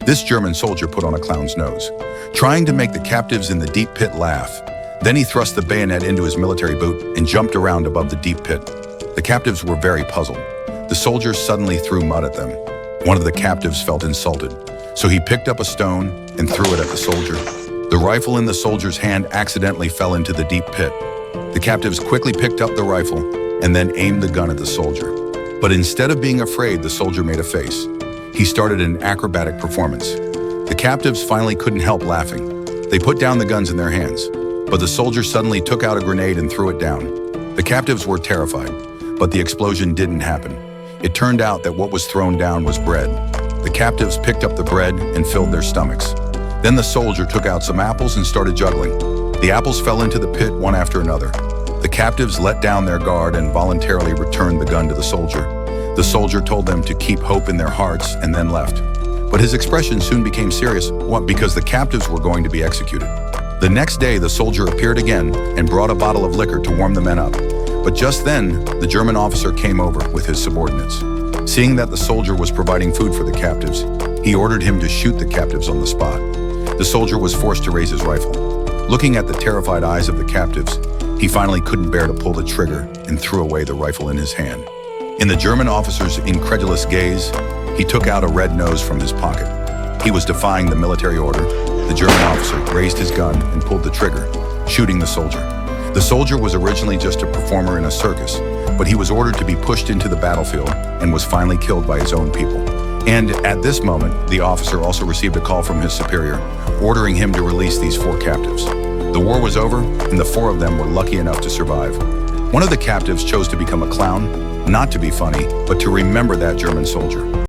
This German soldier put on a clown's nose, trying to make the captives in the deep pit laugh. Then he thrust the bayonet into his military boot and jumped around above the deep pit. The captives were very puzzled. The soldiers suddenly threw mud at them. One of the captives felt insulted, so he picked up a stone and threw it at the soldier. The rifle in the soldier's hand accidentally fell into the deep pit. The captives quickly picked up the rifle and then aimed the gun at the soldier. But instead of being afraid, the soldier made a face. He started an acrobatic performance. The captives finally couldn't help laughing. They put down the guns in their hands, but the soldier suddenly took out a grenade and threw it down. The captives were terrified, but the explosion didn't happen. It turned out that what was thrown down was bread. The captives picked up the bread and filled their stomachs. Then the soldier took out some apples and started juggling. The apples fell into the pit one after another. The captives let down their guard and voluntarily returned the gun to the soldier. The soldier told them to keep hope in their hearts and then left. But his expression soon became serious, because the captives were going to be executed. The next day, the soldier appeared again and brought a bottle of liquor to warm the men up. But just then, the German officer came over with his subordinates. Seeing that the soldier was providing food for the captives, he ordered him to shoot the captives on the spot. The soldier was forced to raise his rifle. Looking at the terrified eyes of the captives, he finally couldn't bear to pull the trigger and threw away the rifle in his hand. In the German officer's incredulous gaze, he took out a red nose from his pocket. He was defying the military order. The German officer raised his gun and pulled the trigger, shooting the soldier. The soldier was originally just a performer in a circus, but he was ordered to be pushed into the battlefield and was finally killed by his own people. And at this moment, the officer also received a call from his superior, ordering him to release these 4 captives. The war was over, and the 4 of them were lucky enough to survive. One of the captives chose to become a clown, not to be funny, but to remember that German soldier.